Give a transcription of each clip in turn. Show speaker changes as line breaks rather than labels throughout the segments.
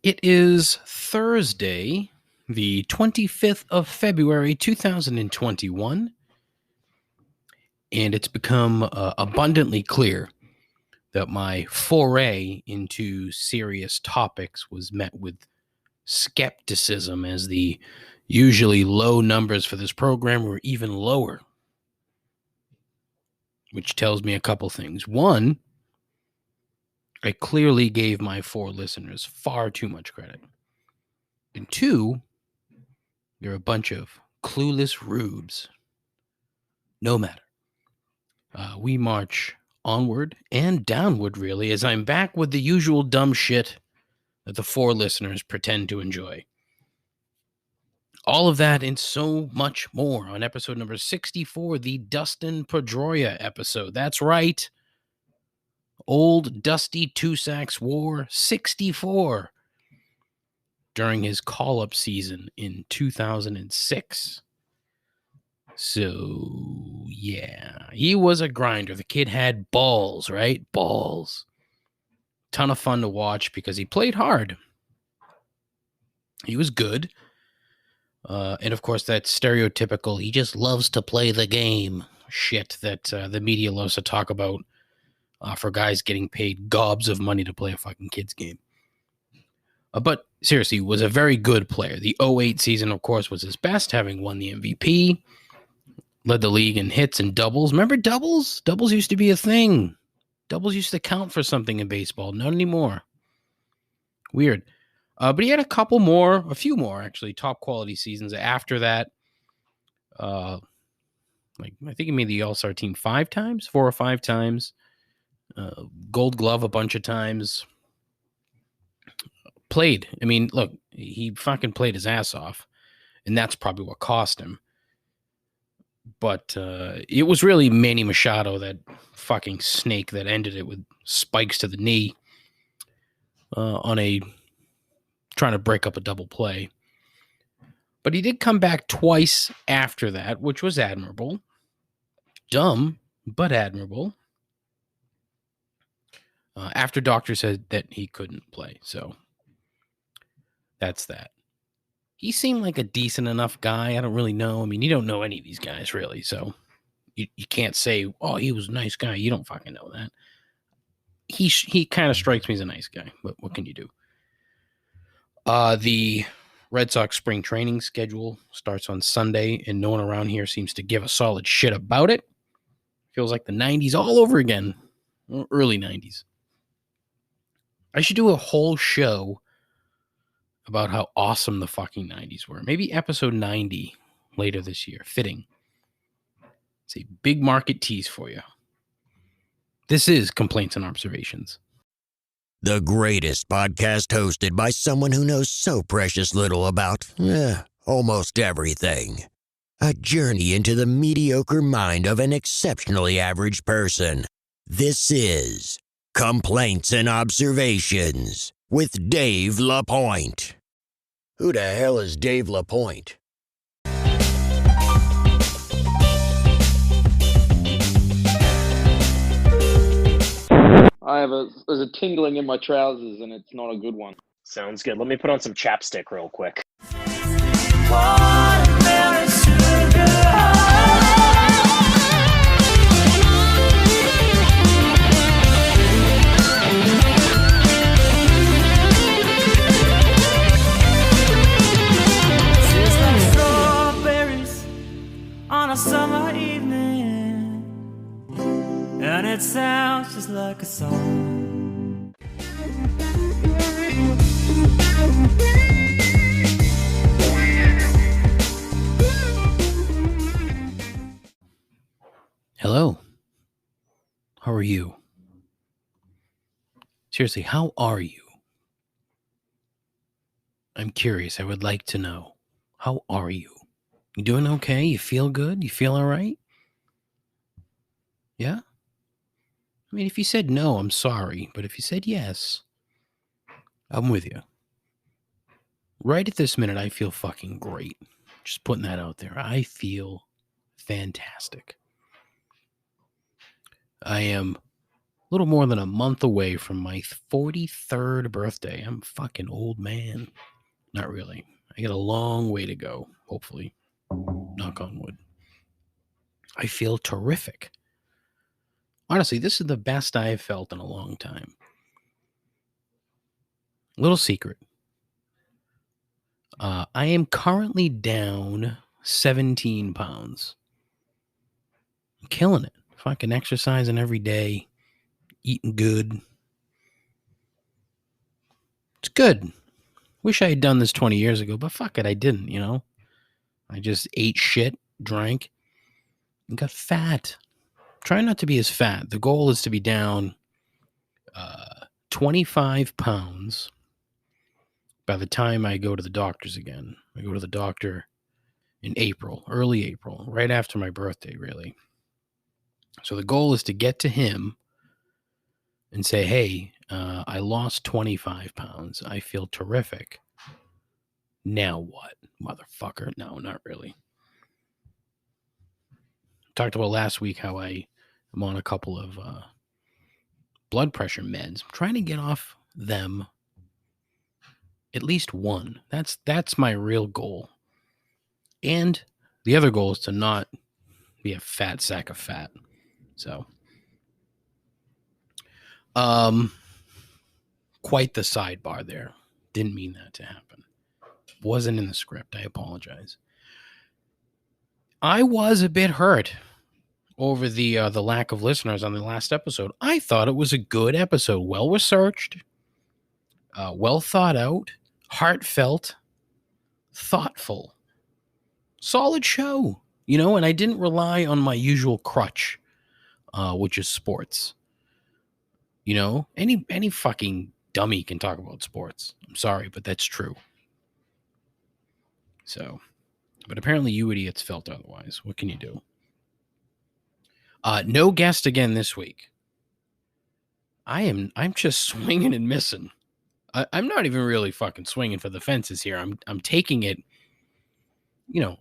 It is Thursday, the 25th of February, 2021, and it's become abundantly clear that my foray into serious topics was met with skepticism, as the usually low numbers for this program were even lower, which tells me a couple things. One, I clearly gave my 4 listeners far too much credit. And two, you're a bunch of clueless rubes. No matter. We march onward and downward, really, as I'm back with the usual dumb shit that the 4 listeners pretend to enjoy. All of that and so much more on episode number 64, the Dustin Pedroia episode. That's right. Old Dusty Two Sacks wore 64 during his call-up season in 2006. So, yeah, he was a grinder. The kid had balls, right? Balls. Ton of fun to watch because he played hard. He was good. And, of course, that stereotypical, he just loves to play the game shit that the media loves to talk about for guys getting paid gobs of money to play a fucking kids game. But seriously, he was a very good player. The 08 season, of course, was his best, having won the MVP. Led the league in hits and doubles. Remember doubles? Doubles used to be a thing. Doubles used to count for something in baseball. Not anymore. Weird. But he had a few more, actually, top quality seasons after that. I think he made the All-Star team 4 or 5 times. Gold Glove a bunch of times. Played. I mean, look, he fucking played his ass off. And that's probably what cost him. But it was really Manny Machado, that fucking snake that ended it with spikes to the knee trying to break up a double play. But he did come back twice after that, which was admirable. Dumb, but admirable. After doctors said that he couldn't play. So that's that. He seemed like a decent enough guy. I don't really know. I mean, you don't know any of these guys, really. So you can't say, oh, he was a nice guy. You don't fucking know that. He kind of strikes me as a nice guy, but what can you do? The Red Sox spring training schedule starts on Sunday, and no one around here seems to give a solid shit about it. Feels like the 90s all over again. Early 90s. I should do a whole show about how awesome the fucking 90s were. Maybe episode 90 later this year. Fitting. It's a big market tease for you. This is Complaints and Observations.
The greatest podcast hosted by someone who knows so precious little about almost everything. A journey into the mediocre mind of an exceptionally average person. This is Complaints and Observations with Dave LaPointe. Who the hell is Dave LaPointe?
There's a tingling in my trousers, and it's not a good one.
Sounds good. Let me put on some chapstick real quick.
On a summer evening, and it sounds just like a song.
Hello. How are you? Seriously, how are you? I'm curious. I would like to know. How are you? You doing okay? You feel good? You feel all right? Yeah? I mean, if you said no, I'm sorry. But if you said yes, I'm with you. Right at this minute, I feel fucking great. Just putting that out there. I feel fantastic. I am little more than a month away from my 43rd birthday. I'm a fucking old man. Not really. I got a long way to go, hopefully. Knock on wood. I feel terrific. Honestly, this is the best I've felt in a long time. Little secret. I am currently down 17 pounds. I'm killing it. Fucking exercising every day. Eating good. It's good. Wish I had done this 20 years ago, but fuck it, I didn't, you know? I just ate shit, drank, and got fat. Try not to be as fat. The goal is to be down 25 pounds by the time I go to the doctor's again. I go to the doctor in April, early April, right after my birthday, really. So the goal is to get to him and say, hey, I lost 25 pounds. I feel terrific. Now what, motherfucker? No, not really. Talked about last week how I am on a couple of blood pressure meds. I'm trying to get off them at least one. That's my real goal. And the other goal is to not be a fat sack of fat. So, quite the sidebar there. Didn't mean that to happen. Wasn't in the script. I apologize. I was a bit hurt over the lack of listeners on the last episode. I thought it was a good episode, well researched, well thought out, heartfelt, thoughtful, solid show, you know. And I didn't rely on my usual crutch, which is sports. You know, any fucking dummy can talk about sports. I'm sorry, but that's true. So, but apparently you idiots felt otherwise. What can you do? No guest again this week. I'm just swinging and missing. I'm not even really fucking swinging for the fences here. I'm taking it, you know,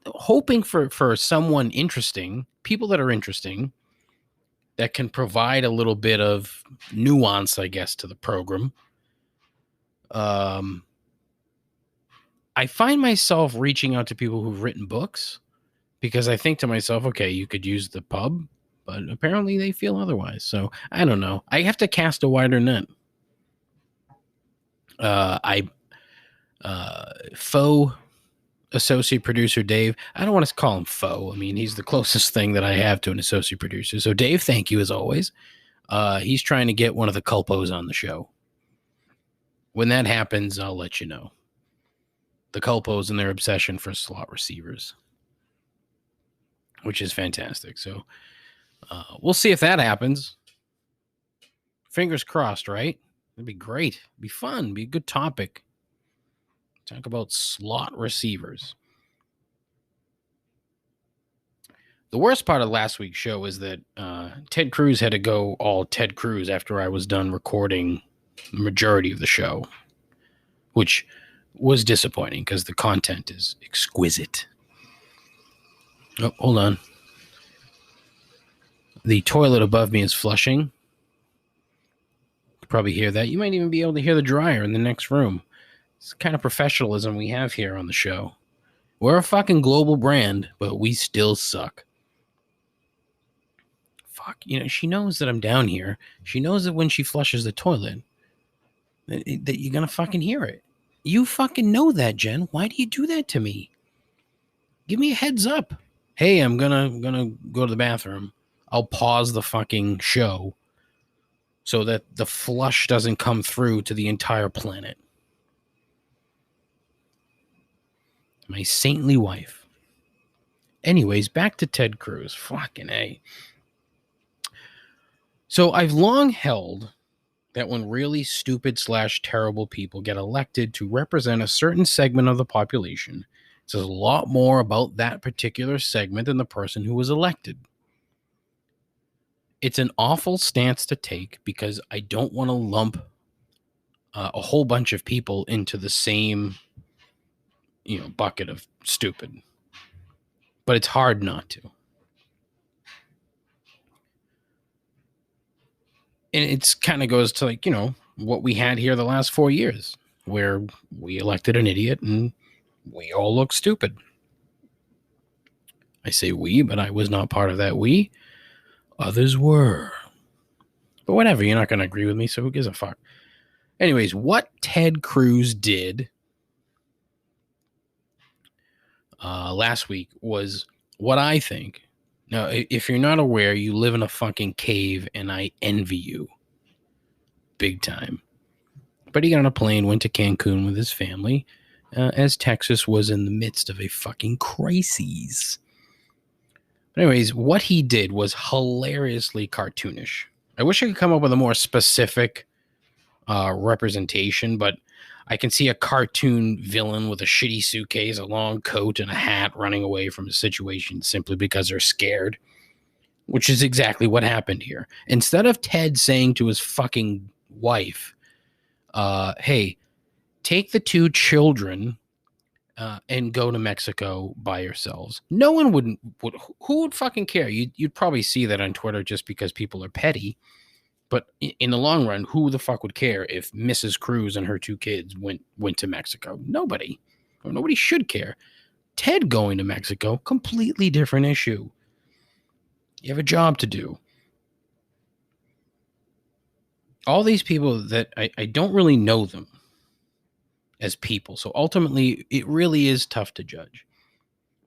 hoping for someone interesting, people that are interesting, that can provide a little bit of nuance, I guess, to the program. I find myself reaching out to people who've written books because I think to myself, okay, you could use the pub, but apparently they feel otherwise. So I don't know. I have to cast a wider net. Faux associate producer Dave. I don't want to call him faux. I mean, he's the closest thing that I have to an associate producer. So Dave, thank you as always. He's trying to get one of the culpos on the show. When that happens, I'll let you know. The culpos and their obsession for slot receivers, which is fantastic. So we'll see if that happens. Fingers crossed, right? It'd be great. It'd be fun. It'd be a good topic. Talk about slot receivers. The worst part of last week's show is that Ted Cruz had to go all Ted Cruz after I was done recording the majority of the show, which was disappointing because the content is exquisite. Oh, hold on. The toilet above me is flushing. You can probably hear that. You might even be able to hear the dryer in the next room. It's the kind of professionalism we have here on the show. We're a fucking global brand, but we still suck. Fuck, you know, she knows that I'm down here. She knows that when she flushes the toilet, that you're gonna fucking hear it. You fucking know that, Jen. Why do you do that to me? Give me a heads up. Hey, I'm gonna go to the bathroom. I'll pause the fucking show so that the flush doesn't come through to the entire planet. My saintly wife. Anyways, back to Ted Cruz. Fucking A. So I've long held that when really stupid / terrible people get elected to represent a certain segment of the population, it says a lot more about that particular segment than the person who was elected. It's an awful stance to take because I don't want to lump a whole bunch of people into the same, you know, bucket of stupid. But it's hard not to. And it's kind of goes to like, what we had here the last 4 years, where we elected an idiot and we all look stupid. I say we, but I was not part of that we. Others were. But whatever, you're not going to agree with me, so who gives a fuck? Anyways, what Ted Cruz did last week was what I think. Now, if you're not aware, you live in a fucking cave, and I envy you. Big time. But he got on a plane, went to Cancun with his family, as Texas was in the midst of a fucking crisis. But anyways, what he did was hilariously cartoonish. I wish I could come up with a more specific representation, but I can see a cartoon villain with a shitty suitcase, a long coat, and a hat running away from a situation simply because they're scared, which is exactly what happened here. Instead of Ted saying to his fucking wife, hey, take the 2 children and go to Mexico by yourselves. No one would who would fucking care? You'd probably see that on Twitter just because people are petty. But in the long run, who the fuck would care if Mrs. Cruz and her 2 kids went to Mexico? Nobody. Or nobody should care. Ted going to Mexico, completely different issue. You have a job to do. All these people that I don't really know them as people. So ultimately, it really is tough to judge.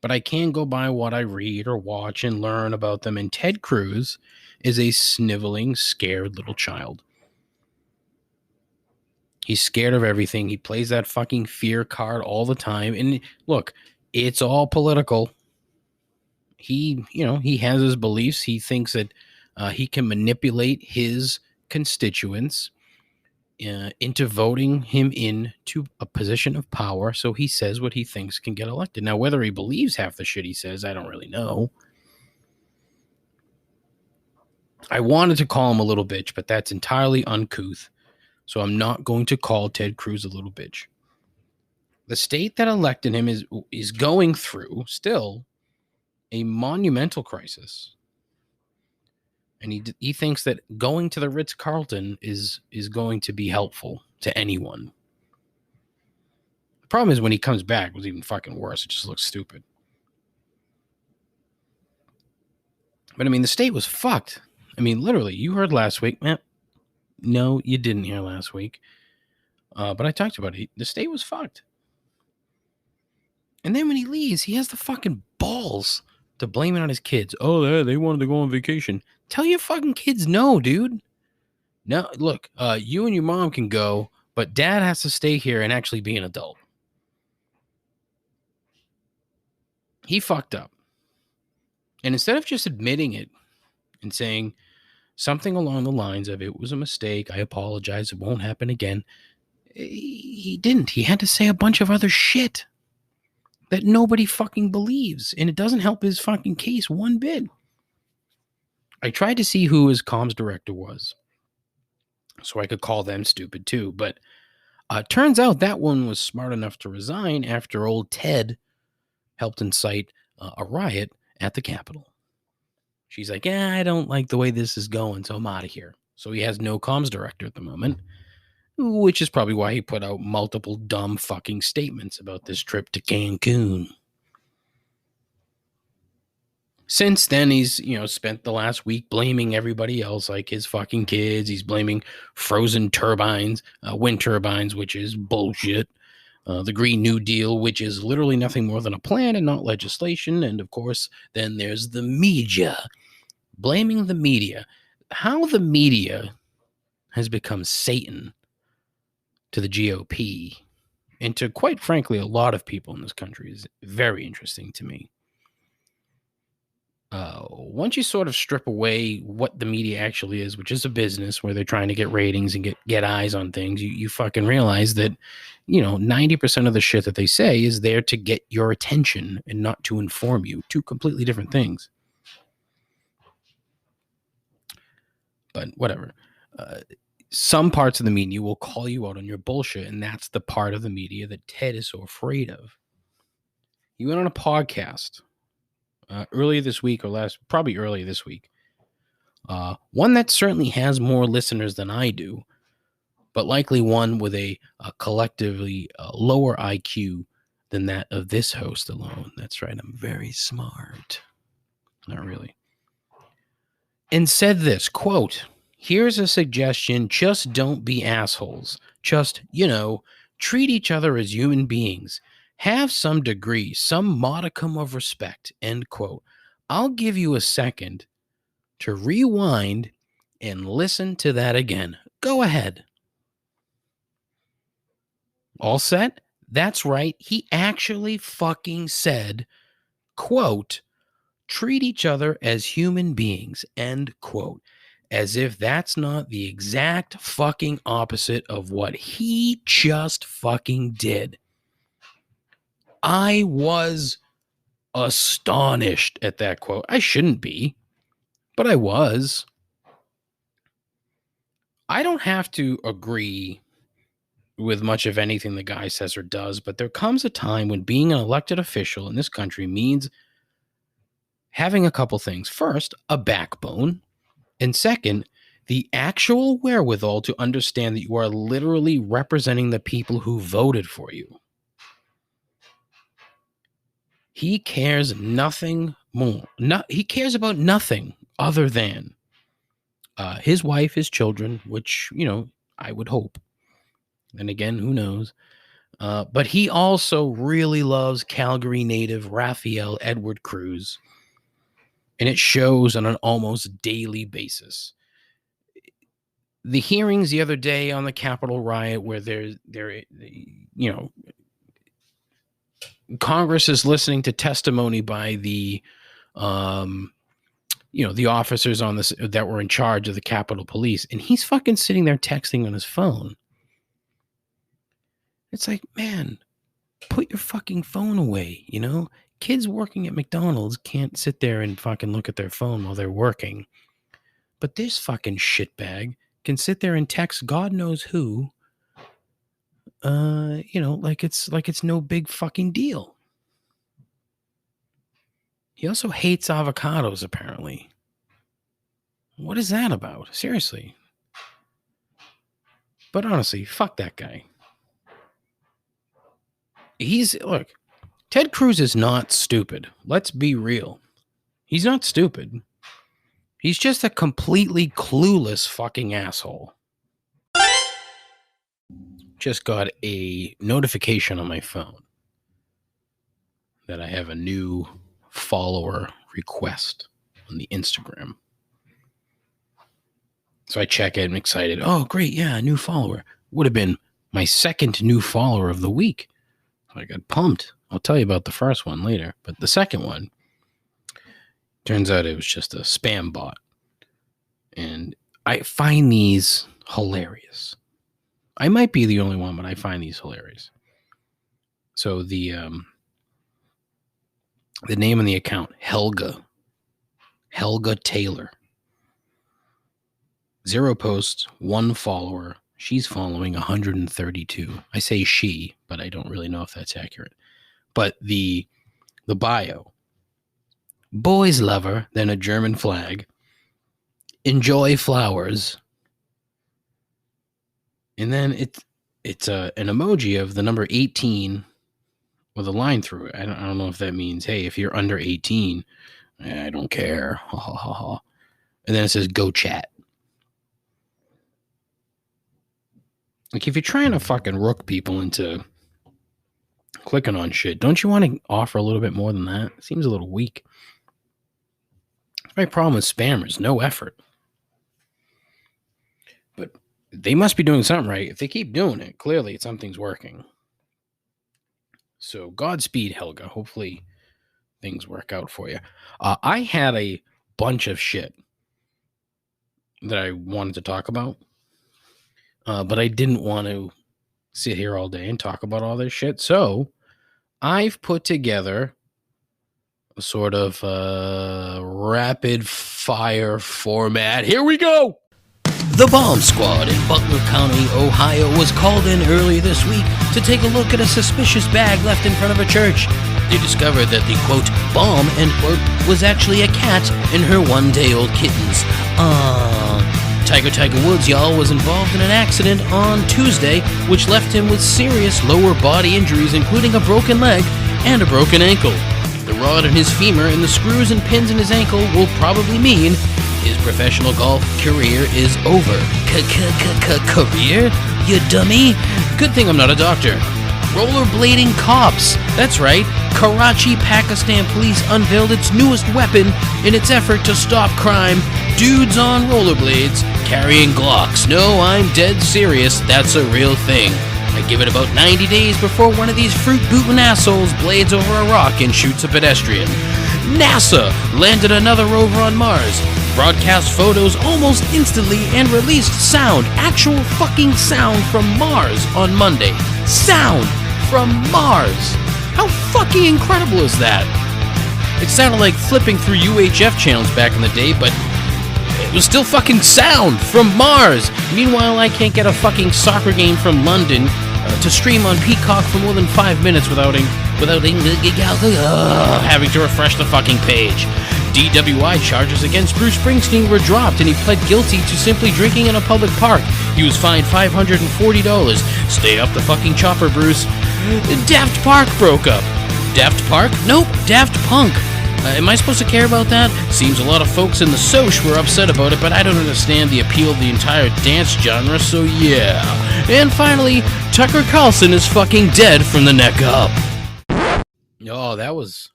But I can go by what I read or watch and learn about them. And Ted Cruz is a sniveling, scared little child. He's scared of everything. He plays that fucking fear card all the time. And look, it's all political. He has his beliefs. He thinks that he can manipulate his constituents into voting him into a position of power. So he says what he thinks can get elected. Now, whether he believes half the shit he says, I don't really know. I wanted to call him a little bitch, but that's entirely uncouth. So I'm not going to call Ted Cruz a little bitch. The state that elected him is going through still a monumental crisis. And he thinks that going to the Ritz-Carlton is going to be helpful to anyone. The problem is when he comes back, it was even fucking worse. It just looks stupid. But I mean, the state was fucked. I mean, literally, you heard last week. No, you didn't hear last week. But I talked about it. The state was fucked. And then when he leaves, he has the fucking balls to blame it on his kids. Oh, they wanted to go on vacation. Tell your fucking kids no, dude. No, look, you and your mom can go, but dad has to stay here and actually be an adult. He fucked up. And instead of just admitting it and saying something along the lines of, it was a mistake, I apologize, it won't happen again, he didn't. He had to say a bunch of other shit that nobody fucking believes. And it doesn't help his fucking case one bit. I tried to see who his comms director was so I could call them stupid too. But turns out that one was smart enough to resign after old Ted helped incite a riot at the Capitol. She's like, yeah, I don't like the way this is going, so I'm out of here. So he has no comms director at the moment, which is probably why he put out multiple dumb fucking statements about this trip to Cancun. Since then, he's, spent the last week blaming everybody else, like his fucking kids. He's blaming frozen turbines, wind turbines, which is bullshit. The Green New Deal, which is literally nothing more than a plan and not legislation. And of course, then there's the media. Blaming the media. How the media has become Satan to the GOP and to, quite frankly, a lot of people in this country is very interesting to me. Once you sort of strip away what the media actually is, which is a business where they're trying to get ratings and get eyes on things, you fucking realize that, 90% of the shit that they say is there to get your attention and not to inform you. Two completely different things. But whatever. Some parts of the media will call you out on your bullshit, and that's the part of the media that Ted is so afraid of. He went on a podcast earlier this week, probably earlier this week, One that certainly has more listeners than I do, but likely one with a collectively lower IQ than that of this host alone. That's right, I'm very smart. Not really. And said this, quote, "Here's a suggestion, just don't be assholes. Just, treat each other as human beings. Have some degree, some modicum of respect," end quote. I'll give you a second to rewind and listen to that again. Go ahead. All set? That's right. He actually fucking said, quote, "Treat each other as human beings," end quote. As if that's not the exact fucking opposite of what he just fucking did. I was astonished at that quote. I shouldn't be, but I was. I don't have to agree with much of anything the guy says or does, but there comes a time when being an elected official in this country means having a couple things. First, a backbone. And second, the actual wherewithal to understand that you are literally representing the people who voted for you. He cares nothing more. He cares about nothing other than his wife, his children, which, I would hope. And again, who knows? But he also really loves Calgary native Raphael Edward Cruz. And it shows on an almost daily basis. The hearings the other day on the Capitol riot where Congress is listening to testimony by the officers on this that were in charge of the Capitol Police, and he's fucking sitting there texting on his phone. It's like, man, put your fucking phone away, Kids working at McDonald's can't sit there and fucking look at their phone while they're working. But this fucking shitbag can sit there and text God knows who, like it's no big fucking deal. He also hates avocados, apparently. What is that about? Seriously. But honestly, fuck that guy. Look, Ted Cruz is not stupid. Let's be real. He's not stupid. He's just a completely clueless fucking asshole. Just got a notification on my phone that I have a new follower request on the Instagram. So I check it. I'm excited. Oh, great. Yeah, a new follower. Would have been my second new follower of the week. So I got pumped. I'll tell you about the first one later. But the second one, turns out it was just a spam bot. And I find these hilarious. I might be the only one, but I find these hilarious. So the name on the account, Helga Taylor. 0 posts, 1 follower. She's following 132. I say she, but I don't really know if that's accurate. But the bio, boys lover, then a German flag, enjoy flowers, and then it's an emoji of the number 18 with a line through it. I don't know if that means, hey, if you're under 18, I don't care. Ha ha ha ha. And then it says go chat. Like, if you're trying to fucking rook people into clicking on shit, don't you want to offer a little bit more than that? It seems a little weak. My problem with spammers, no effort. But they must be doing something right. If they keep doing it, clearly something's working. So Godspeed, Helga. Hopefully things work out for you. I had a bunch of shit that I wanted to talk about. But I didn't want to sit here all day and talk about all this shit. So I've put together a sort of rapid fire format. Here we go. The bomb squad in Butler County, Ohio was called in earlier this week to take a look at a suspicious bag left in front of a church. They discovered that the, quote, bomb, end quote, was actually a cat and her one-day-old kittens. Tiger Woods, y'all, was involved in an accident on Tuesday, which left him with serious lower body injuries, including a broken leg and a broken ankle. The rod in his femur and the screws and pins in his ankle will probably mean his professional golf career is over. Career? You dummy? Good thing I'm not a doctor. Rollerblading cops. That's right. Karachi, Pakistan police unveiled its newest weapon in its effort to stop crime. Dudes on rollerblades carrying Glocks. No, I'm dead serious. That's a real thing. I give it about 90 days before one of these fruit-booting assholes blades over a rock and shoots a pedestrian. NASA landed another rover on Mars, broadcast photos almost instantly, and released sound, actual fucking sound from Mars on Monday. Sound from Mars! How fucking incredible is that? It sounded like flipping through UHF channels back in the day, but it was still fucking sound from Mars. Meanwhile, I can't get a fucking soccer game from London to stream on Peacock for more than 5 minutes without having to refresh the fucking page. DWI charges against Bruce Springsteen were dropped, and he pled guilty to simply drinking in a public park. He was fined $540. Stay up the fucking chopper, Bruce. Daft Park broke up. Daft Park? Nope, Daft Punk. Am I supposed to care about that? Seems a lot of folks in the Soch were upset about it, but I don't understand the appeal of the entire dance genre, so yeah. And finally, Tucker Carlson is fucking dead from the neck up. Oh, that was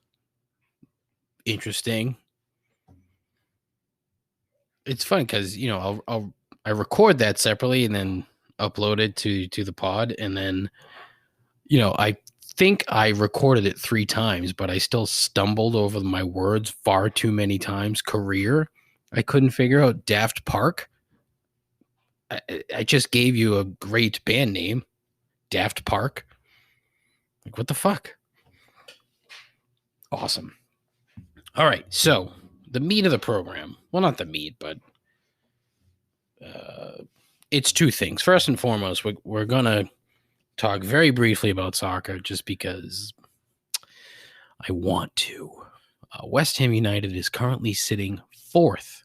interesting. It's fun because, you know, I record that separately and then upload it to the pod, and then, you know, I think I recorded it 3 times, but I still stumbled over my words far too many times. Career, I couldn't figure out. Daft Park, I just gave you a great band name, Daft Park. Like, what the fuck? Awesome. All right, so the meat of the program. Well, not the meat, but it's 2 things. First and foremost, we're going to talk very briefly about soccer just because I want to. West Ham United is currently sitting 4th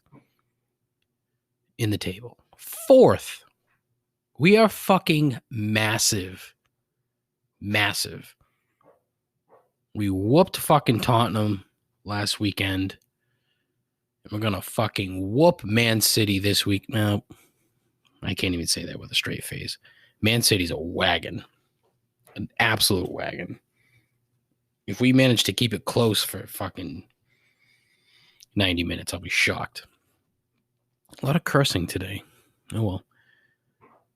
in the table. 4th. We are fucking massive. Massive. We whooped fucking Tottenham last weekend. And we're going to fucking whoop Man City this week. Now, I can't even say that with a straight face. Man City's a wagon. An absolute wagon. If we manage to keep it close for fucking 90 minutes, I'll be shocked. A lot of cursing today. Oh, well.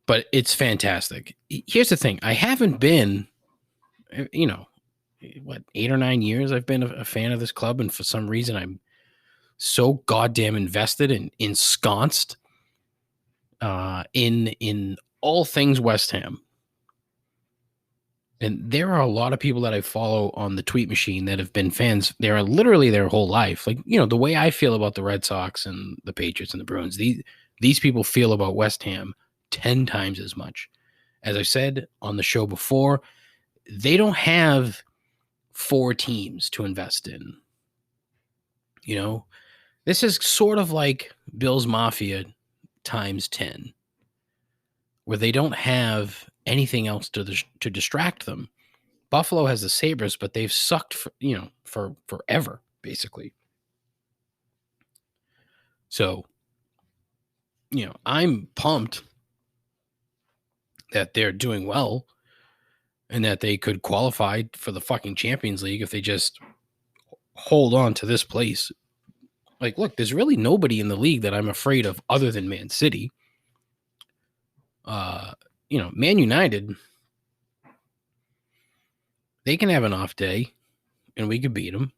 But it's fantastic. Here's the thing. I haven't been, you know, 8 or 9 years I've been a fan of this club, and for some reason I'm so goddamn invested and ensconced in all things West Ham. And there are a lot of people that I follow on the tweet machine that have been fans. They are literally their whole life. Like, you know, the way I feel about the Red Sox and the Patriots and the Bruins, these people feel about West Ham 10 times as much. As I said on the show before, they don't have 4 teams to invest in. You know, this is sort of like Bill's Mafia times 10, where they don't have anything else to distract them. Buffalo has the Sabres, but they've sucked for forever, basically. So, you know, I'm pumped that they're doing well and that they could qualify for the fucking Champions League if they just hold on to this place. Like, look, there's really nobody in the league that I'm afraid of other than Man City. You know, Man United, they can have an off day and we could beat them.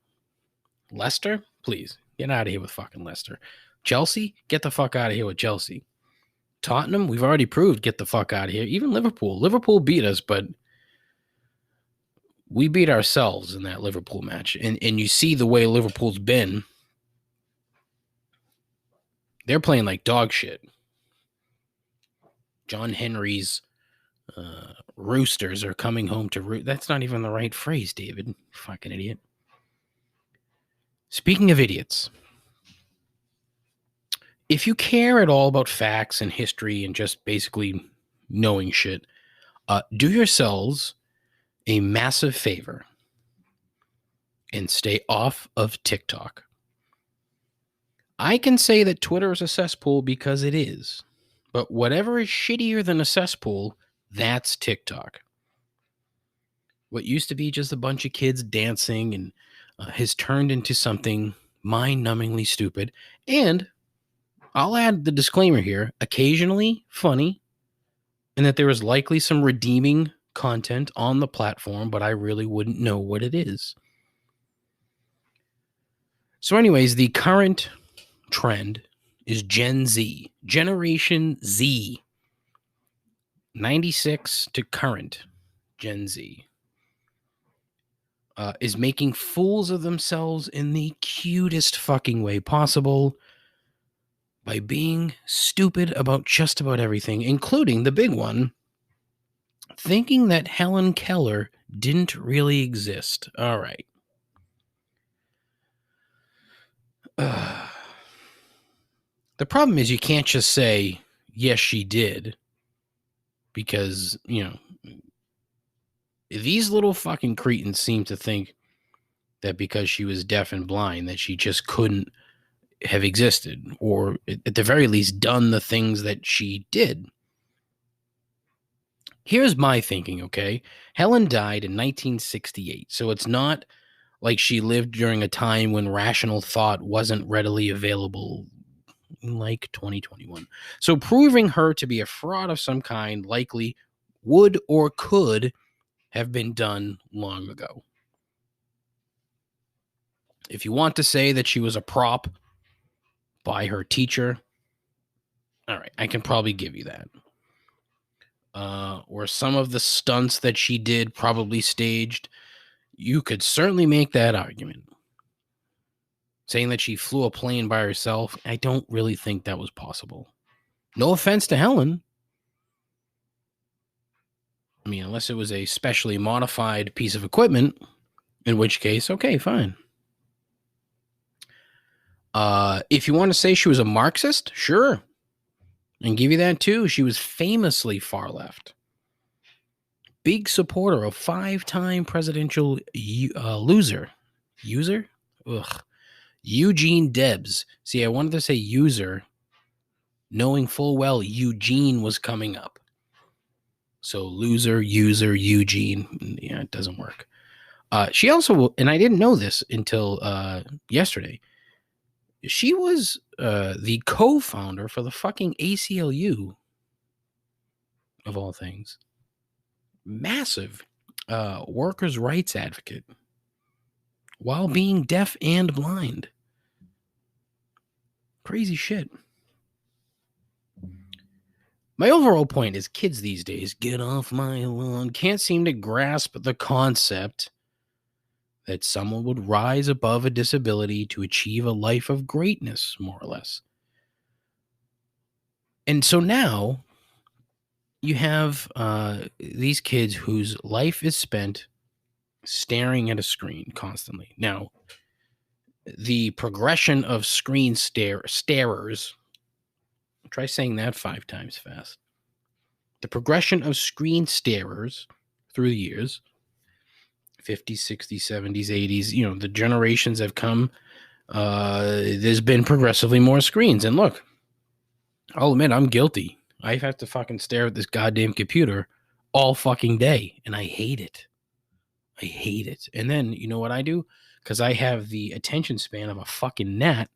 Leicester, please, get out of here with fucking Leicester. Chelsea, get the fuck out of here with Chelsea. Tottenham, we've already proved, get the fuck out of here. Even Liverpool. Liverpool beat us, but we beat ourselves in that Liverpool match. And you see the way Liverpool's been. They're playing like dog shit. John Henry's roosters are coming home to roost. That's not even the right phrase, David. Fucking idiot. Speaking of idiots, if you care at all about facts and history and just basically knowing shit, do yourselves a massive favor and stay off of TikTok. I can say that Twitter is a cesspool because it is, but whatever is shittier than a cesspool, that's TikTok. What used to be just a bunch of kids dancing and has turned into something mind-numbingly stupid. And I'll add the disclaimer here, occasionally funny, and that there is likely some redeeming content on the platform, but I really wouldn't know what it is. So anyways, the current trend is Gen Z, Generation Z, 96 to current Gen Z. Is making fools of themselves in the cutest fucking way possible by being stupid about just about everything, including the big one, thinking that Helen Keller didn't really exist. All right. The problem is you can't just say, yes, she did, because, these little fucking cretins seem to think that because she was deaf and blind that she just couldn't have existed, or at the very least done the things that she did. Here's my thinking, okay? Helen died in 1968, so it's not like she lived during a time when rational thought wasn't readily available like 2021. So proving her to be a fraud of some kind likely would or could have been done long ago. If you want to say that she was a prop by her teacher, all right, I can probably give you that. Or some of the stunts that she did probably staged, you could certainly make that argument. Saying that she flew a plane by herself, I don't really think that was possible. No offense to Helen. I mean, unless it was a specially modified piece of equipment, in which case, okay, fine. If you want to say she was a Marxist, sure. And give you that too. She was famously far left. Big supporter of 5-time presidential loser. User? Ugh. Eugene Debs. See, I wanted to say user, knowing full well Eugene was coming up. So loser, user, Eugene. Yeah, it doesn't work. She also, and I didn't know this until yesterday, she was the co-founder for the fucking ACLU, of all things. Massive workers' rights advocate while being deaf and blind. Crazy shit. My overall point is kids these days, get off my lawn, can't seem to grasp the concept that someone would rise above a disability to achieve a life of greatness, more or less. And so now you have these kids whose life is spent staring at a screen constantly. Now, the progression of screen starers, try saying that 5 times fast. The progression of screen starers through the years, 50s, 60s, 70s, 80s, the generations have come. There's been progressively more screens. And look, I'll admit I'm guilty. I have to fucking stare at this goddamn computer all fucking day, and I hate it. I hate it. And then, you know what I do? Because I have the attention span of a fucking gnat,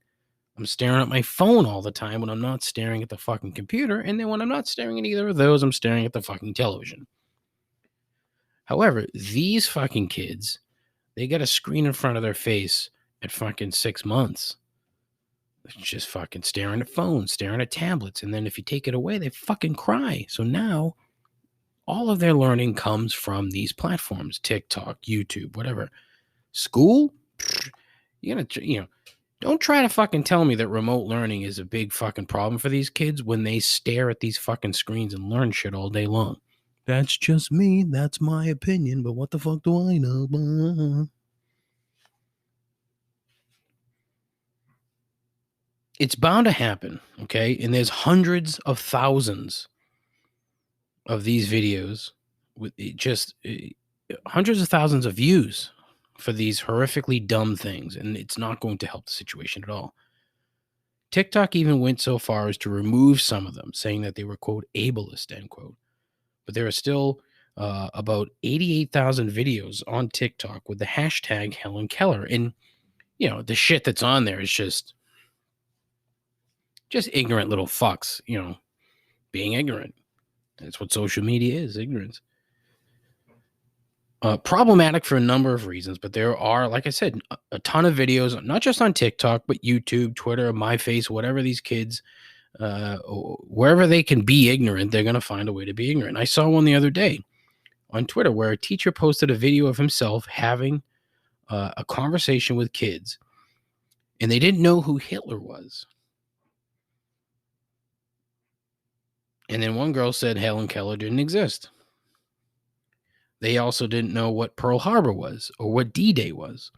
I'm staring at my phone all the time when I'm not staring at the fucking computer. And then when I'm not staring at either of those, I'm staring at the fucking television. However, these fucking kids, they got a screen in front of their face at fucking 6 months. It's just fucking staring at phones, staring at tablets. And then if you take it away, they fucking cry. So now all of their learning comes from these platforms, TikTok, YouTube, whatever. School? You're going to, don't try to fucking tell me that remote learning is a big fucking problem for these kids when they stare at these fucking screens and learn shit all day long. That's just me. That's my opinion. But what the fuck do I know? It's bound to happen, okay? And there's hundreds of thousands of these videos with hundreds of thousands of views for these horrifically dumb things, and it's not going to help the situation at all. TikTok even went so far as to remove some of them, saying that they were, quote, ableist, end quote. But there are still about 88,000 videos on TikTok with the hashtag Helen Keller. And, the shit that's on there is just ignorant little fucks, being ignorant. That's what social media is, ignorance. Problematic for a number of reasons, but there are, like I said, a ton of videos, not just on TikTok, but YouTube, Twitter, MyFace, whatever these kids, wherever they can be ignorant, they're going to find a way to be ignorant. I saw one the other day on Twitter where a teacher posted a video of himself having a conversation with kids, and they didn't know who Hitler was. And then one girl said Helen Keller didn't exist. They also didn't know what Pearl Harbor was or what D-Day was.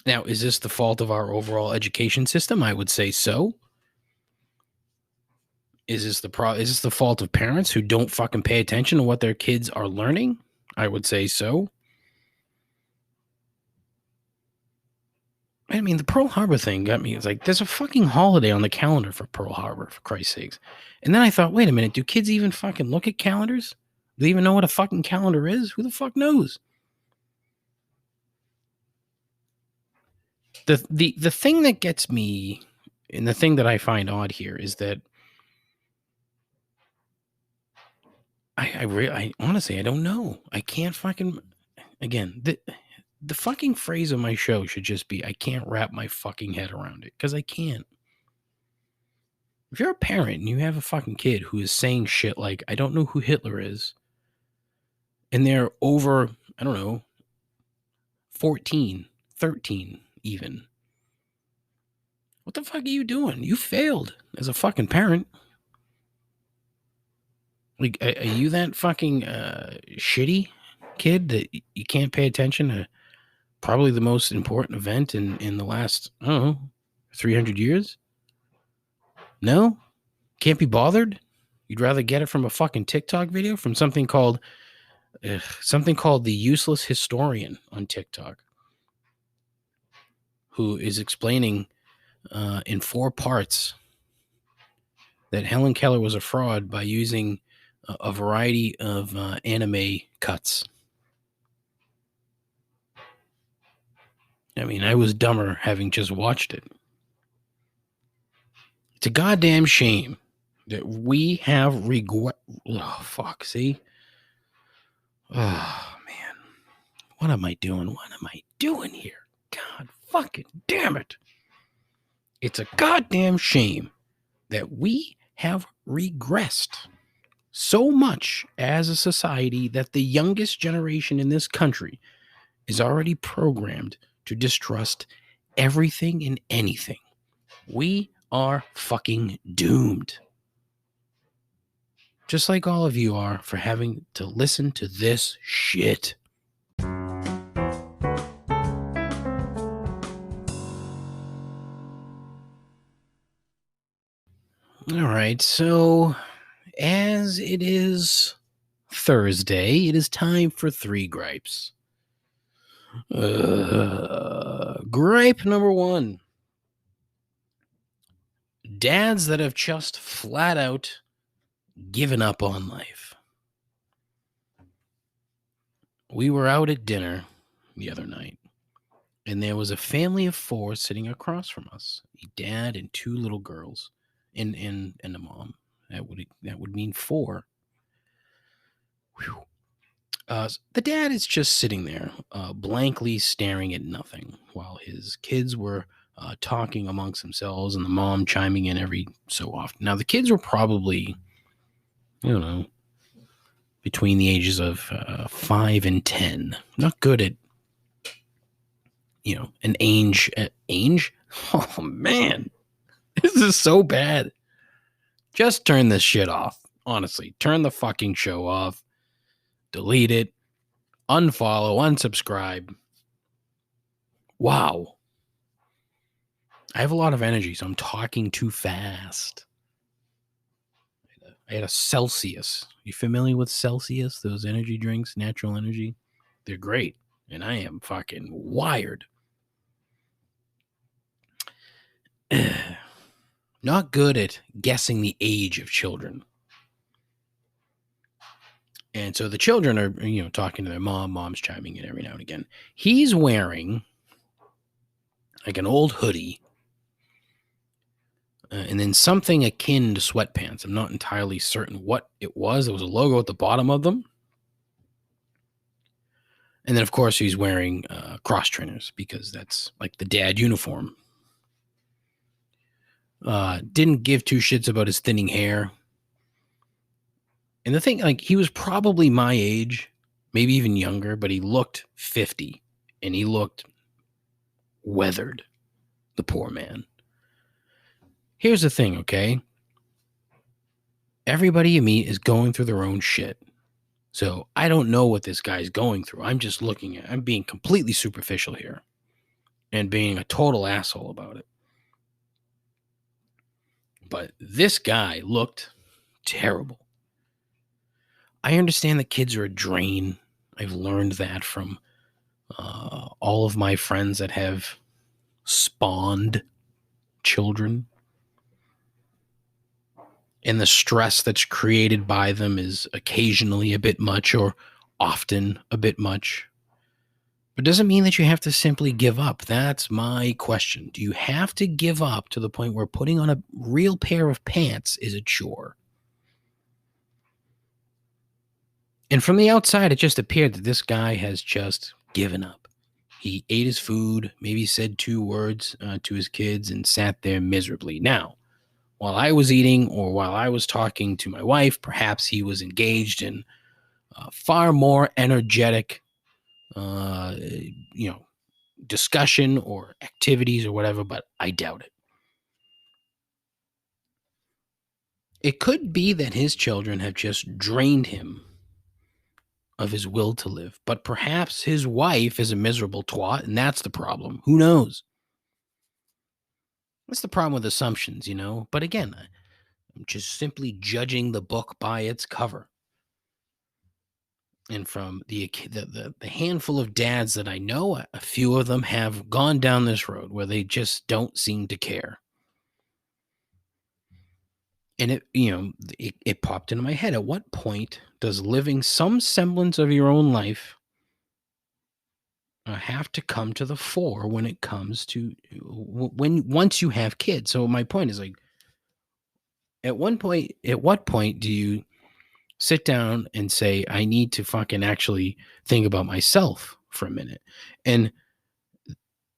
Now, is this the fault of our overall education system? I would say so. Is this the fault of parents who don't fucking pay attention to what their kids are learning? I would say so. I mean, the Pearl Harbor thing got me. It's like, there's a fucking holiday on the calendar for Pearl Harbor, for Christ's sakes. And then I thought, wait a minute, do kids even fucking look at calendars? Do they even know what a fucking calendar is? Who the fuck knows? The thing that gets me, and the thing that I find odd here, is that I honestly, I don't know. I can't fucking, again, the fucking phrase of my show should just be, I can't wrap my fucking head around it, because I can't. If you're a parent and you have a fucking kid who is saying shit like, I don't know who Hitler is, and they're over, I don't know, 14, 13 even. What the fuck are you doing? You failed as a fucking parent. Like, are you that fucking shitty kid that you can't pay attention to probably the most important event in the last, I don't know, 300 years? No? Can't be bothered? You'd rather get it from a fucking TikTok video, from something called the Useless Historian on TikTok, who is explaining in 4 parts that Helen Keller was a fraud by using a variety of anime cuts. I mean, I was dumber having just watched it. It's a goddamn shame that we have regret. Oh, fuck, see? Oh, man. What am I doing? What am I doing here? God fucking damn it. It's a goddamn shame that we have regressed so much as a society that the youngest generation in this country is already programmed to distrust everything and anything. We are fucking doomed. Just like all of you are for having to listen to this shit. All right, so as it is Thursday, it is time for 3 gripes. Gripe number 1. Dads that have just flat out given up on life. We were out at dinner the other night, and there was a family of 4 sitting across from us. A dad and 2 little girls, and a mom. That would mean 4. Whew. The dad is just sitting there, blankly staring at nothing, while his kids were talking amongst themselves, and the mom chiming in every so often. Now, the kids were probably, I don't know, between the ages of 5 and 10. Not good at, an age. Oh, man. This is so bad. Just turn this shit off. Honestly, turn the fucking show off. Delete it. Unfollow. Unsubscribe. Wow. I have a lot of energy, so I'm talking too fast. I had a Celsius. You familiar with Celsius? Those energy drinks, natural energy? They're great. And I am fucking wired. Not good at guessing the age of children. And so the children are, talking to their mom. Mom's chiming in every now and again. He's wearing like an old hoodie and then something akin to sweatpants. I'm not entirely certain what it was. There was a logo at the bottom of them. And then, of course, he's wearing cross trainers because that's like the dad uniform. Didn't give two shits about his thinning hair. And the thing, like, he was probably my age, maybe even younger, but he looked 50 and he looked weathered, the poor man. Here's the thing, okay? Everybody you meet is going through their own shit. So I don't know what this guy's going through. I'm being completely superficial here and being a total asshole about it. But this guy looked terrible. I understand that kids are a drain. I've learned that from all of my friends that have spawned children. And the stress that's created by them is occasionally a bit much or often a bit much. But doesn't mean that you have to simply give up. That's my question. Do you have to give up to the point where putting on a real pair of pants is a chore? And from the outside, it just appeared that this guy has just given up. He ate his food, maybe said 2 words to his kids, and sat there miserably. Now, while I was eating or while I was talking to my wife, perhaps he was engaged in far more energetic, discussion or activities or whatever, but I doubt it. It could be that his children have just drained him of his will to live, but perhaps his wife is a miserable twat, and that's the problem. Who knows? That's the problem with assumptions, But again, I'm just simply judging the book by its cover. And from the handful of dads that I know, a few of them have gone down this road where they just don't seem to care. And it popped into my head. At what point does living some semblance of your own life have to come to the fore when it comes to once you have kids? So my point is, like, at what point do you sit down and say, I need to fucking actually think about myself for a minute? And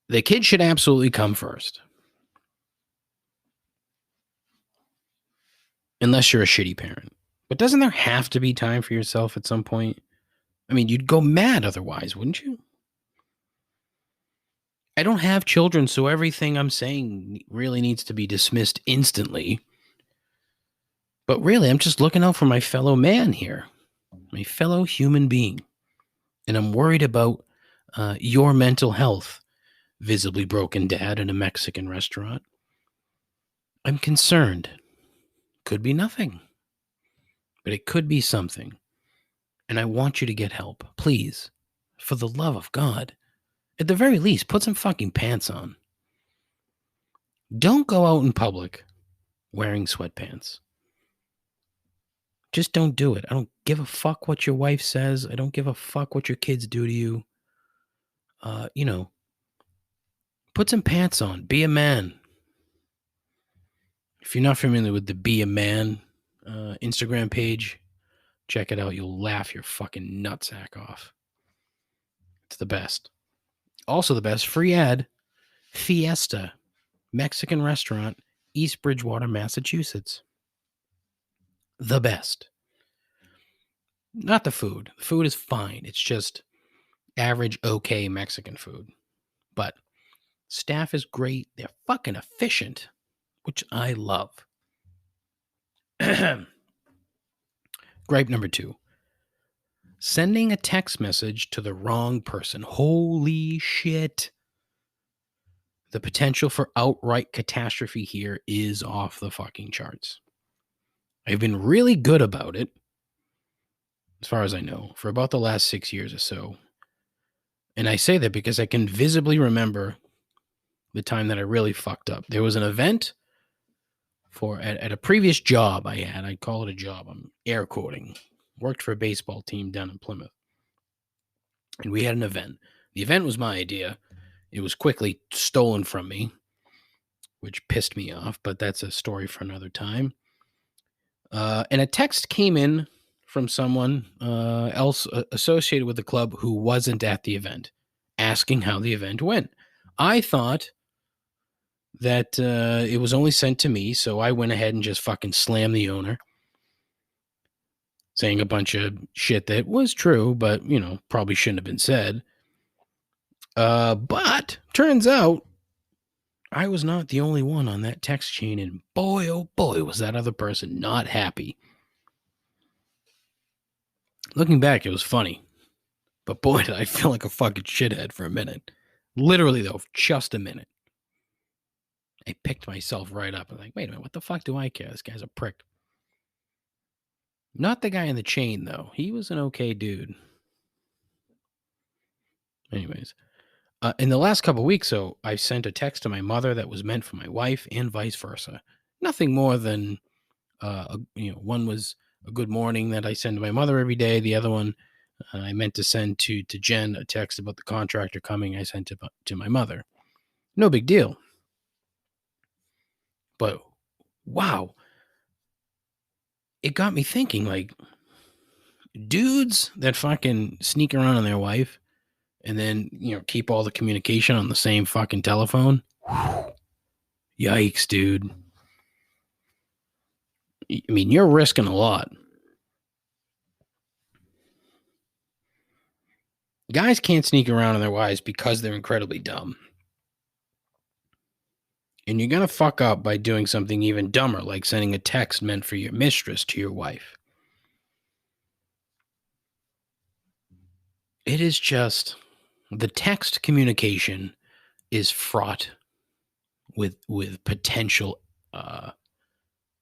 the kid should absolutely come first. Unless you're a shitty parent. But doesn't there have to be time for yourself at some point? I mean, you'd go mad otherwise, wouldn't you? I don't have children, so everything I'm saying really needs to be dismissed instantly. But really, I'm just looking out for my fellow man here, my fellow human being. And I'm worried about your mental health, visibly broken dad in a Mexican restaurant. I'm concerned. Could be nothing, but it could be something. And I want you to get help. Please, for the love of God. At the very least, put some fucking pants on. Don't go out in public wearing sweatpants. Just don't do it. I don't give a fuck what your wife says. I don't give a fuck what your kids do to you. Put some pants on. Be a man. If you're not familiar with the Be a Man Instagram page, check it out. You'll laugh your fucking nutsack off. It's the best. Also the best, free ad, Fiesta, Mexican restaurant, East Bridgewater, Massachusetts. The best. Not the food. The food is fine. It's just average, okay Mexican food. But staff is great. They're fucking efficient, which I love. Gripe number 2. Sending a text message to the wrong person. Holy shit. The potential for outright catastrophe here is off the fucking charts. I've been really good about it, as far as I know, for about the last 6 years or so. And I say that because I can visibly remember the time that I really fucked up. There was an event at a previous job I had. I'd call it a job. I'm air quoting. Worked for a baseball team down in Plymouth. And we had an event. The event was my idea. It was quickly stolen from me, which pissed me off, but that's a story for another time. And a text came in from someone else associated with the club who wasn't at the event, asking how the event went. I thought that it was only sent to me, so I went ahead and just fucking slammed the owner, saying a bunch of shit that was true, but, probably shouldn't have been said. But turns out I was not the only one on that text chain, and boy, oh boy, was that other person not happy. Looking back, it was funny, but boy, did I feel like a fucking shithead for a minute. Literally, though, just a minute. I picked myself right up and like, wait a minute, what the fuck do I care? This guy's a prick. Not the guy in the chain, though. He was an okay dude. Anyways, in the last couple of weeks, I sent a text to my mother that was meant for my wife and vice versa. Nothing more than, one was a good morning that I send to my mother every day. The other one, I meant to send to Jen a text about the contractor coming. I sent it to my mother. No big deal. But wow, it got me thinking, like, dudes that fucking sneak around on their wife and then, keep all the communication on the same fucking telephone. Whew. Yikes, dude. I mean, you're risking a lot. Guys can't sneak around on their wives because they're incredibly dumb. And you're going to fuck up by doing something even dumber, like sending a text meant for your mistress to your wife. It is just, the text communication is fraught with potential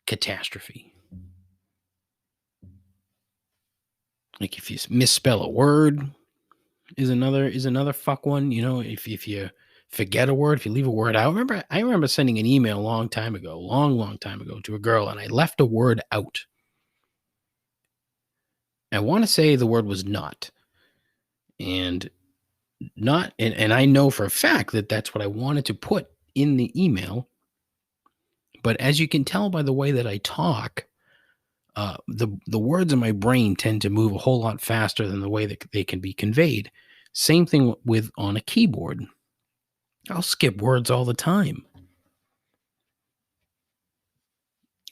catastrophe. Like if you misspell a word is another fuck one. If you forget a word, if you leave a word out. I remember sending an email a long time ago to a girl, and I left a word out. I want to say the word was not. And I know for a fact that that's what I wanted to put in the email. But as you can tell by the way that I talk, the words in my brain tend to move a whole lot faster than the way that they can be conveyed. Same thing with on a keyboard. I'll skip words all the time.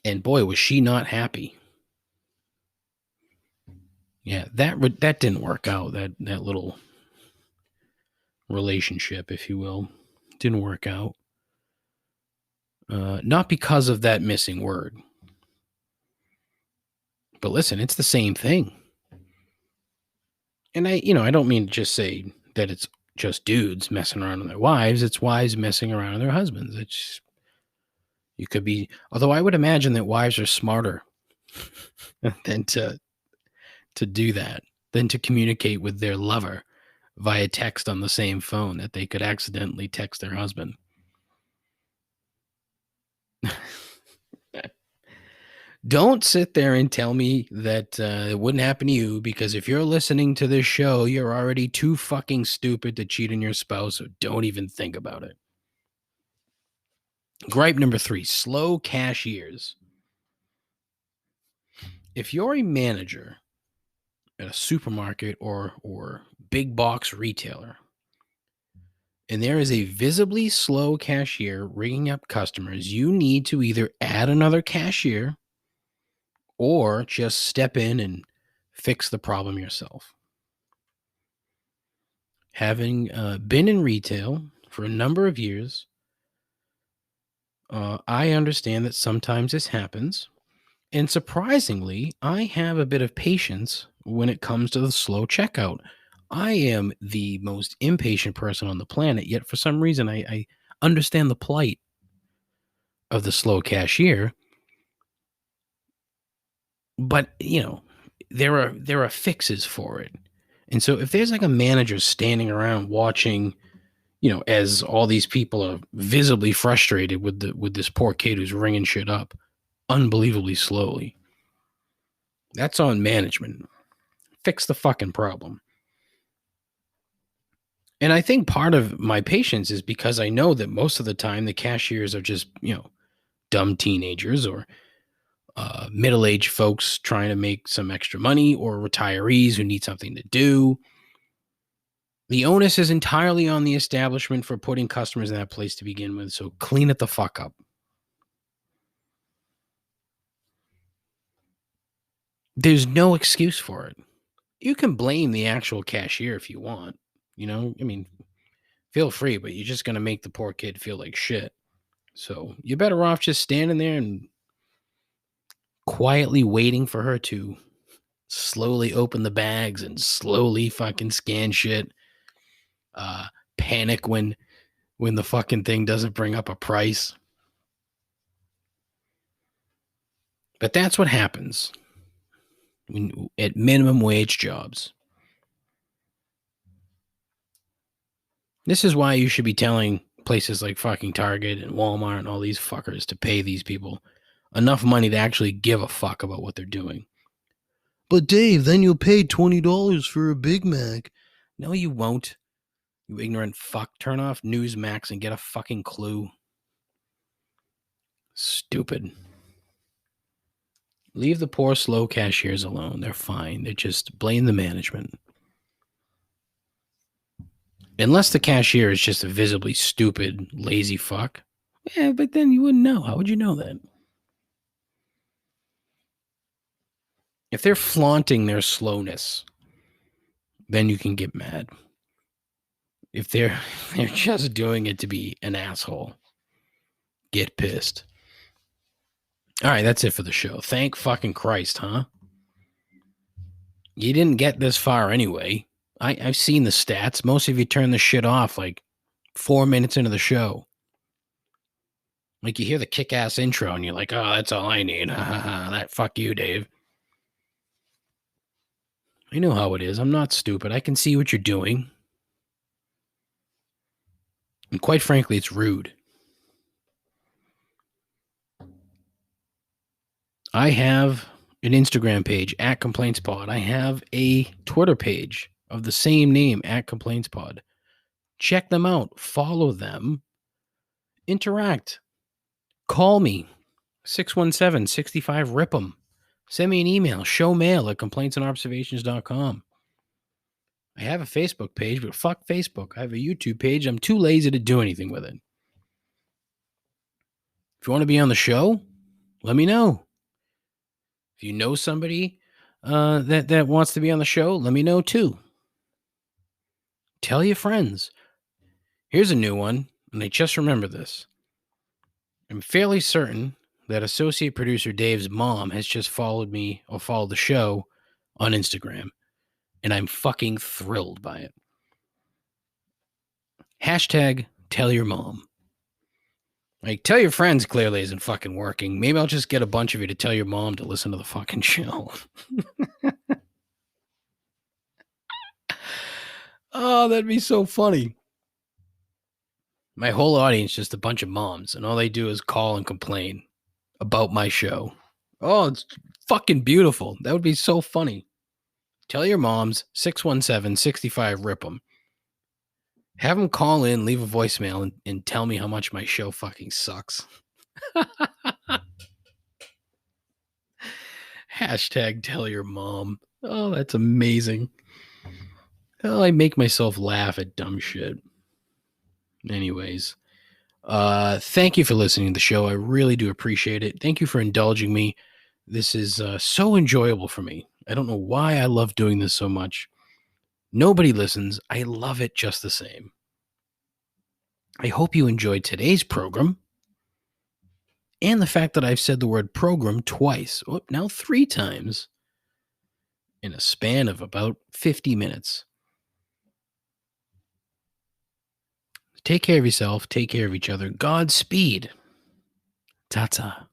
And boy, was she not happy. Yeah, that didn't work out. That little relationship, if you will, didn't work out. Not because of that missing word. But listen, it's the same thing. And I don't mean to just say that it's just dudes messing around with their wives. It's wives messing around with their husbands. You could be, although I would imagine that wives are smarter than to do that, than to communicate with their lover via text on the same phone that they could accidentally text their husband. Don't sit there and tell me that it wouldn't happen to you, because if you're listening to this show, you're already too fucking stupid to cheat on your spouse, so don't even think about it. Gripe number 3, slow cashiers. If you're a manager at a supermarket or big box retailer, and there is a visibly slow cashier ringing up customers, you need to either add another cashier or just step in and fix the problem yourself. Having been in retail for a number of years, I understand that sometimes this happens. And surprisingly, I have a bit of patience when it comes to the slow checkout. I am the most impatient person on the planet, yet for some reason I understand the plight of the slow cashier. But, there are fixes for it. And so if there's like a manager standing around watching, as all these people are visibly frustrated with this poor kid who's ringing shit up unbelievably slowly, that's on management. Fix the fucking problem. And I think part of my patience is because I know that most of the time the cashiers are just, dumb teenagers or middle-aged folks trying to make some extra money or retirees who need something to do. The onus is entirely on the establishment for putting customers in that place to begin with, so clean it the fuck up. There's no excuse for it. You can blame the actual cashier if you want. Feel free, but you're just going to make the poor kid feel like shit. So you're better off just standing there and quietly waiting for her to slowly open the bags and slowly fucking scan shit. Panic when the fucking thing doesn't bring up a price. But that's what happens at minimum wage jobs. This is why you should be telling places like fucking Target and Walmart and all these fuckers to pay these people enough money to actually give a fuck about what they're doing. But Dave, then you'll pay $20 for a Big Mac. No, you won't. You ignorant fuck. Turn off Newsmax and get a fucking clue. Stupid. Leave the poor, slow cashiers alone. They're fine. They just blame the management. Unless the cashier is just a visibly stupid, lazy fuck. Yeah, but then you wouldn't know. How would you know that? If they're flaunting their slowness, then you can get mad. If they're just doing it to be an asshole, get pissed. All right, that's it for the show. Thank fucking Christ, huh? You didn't get this far anyway. I've seen the stats. Most of you turn the shit off like 4 minutes into the show. Like you hear the kick-ass intro and you're like, oh, that's all I need. That fuck you, Dave. I know how it is. I'm not stupid. I can see what you're doing. And quite frankly, it's rude. I have an Instagram page at ComplaintsPod. I have a Twitter page of the same name at ComplaintsPod. Check them out. Follow them. Interact. Call me. 617-65-RIP-'em. Send me an email. showmail@complaintsandobservations.com. I have a Facebook page, but fuck Facebook. I have a YouTube page. I'm too lazy to do anything with it. If you want to be on the show, let me know. If you know somebody that wants to be on the show, let me know too. Tell your friends. Here's a new one, and I just remember this. I'm fairly certain that associate producer Dave's mom has just followed me or followed the show on Instagram, and I'm fucking thrilled by it. Hashtag tell your mom. Like, tell your friends clearly isn't fucking working. Maybe I'll just get a bunch of you to tell your mom to listen to the fucking show. Oh, that'd be so funny. My whole audience just a bunch of moms, and all they do is call and complain about my show. Oh, it's fucking beautiful. That would be so funny. Tell your moms, 617-65-RIP-'em. Have them call in, leave a voicemail, and tell me how much my show fucking sucks. Hashtag tell your mom. Oh, that's amazing. Oh, I make myself laugh at dumb shit. Anyways, thank you for listening to the show. I really do appreciate it. Thank you for indulging me. This is so enjoyable for me. I don't know why I love doing this so much. Nobody listens. I love it just the same. I hope you enjoyed today's program and the fact that I've said the word program twice, now 3 times in a span of about 50 minutes. Take care of yourself. Take care of each other. Godspeed. Ta-ta.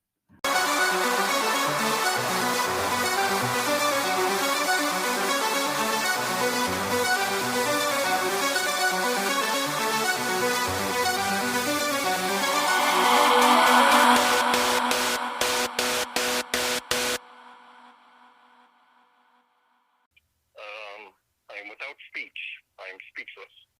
I am without speech. I am speechless.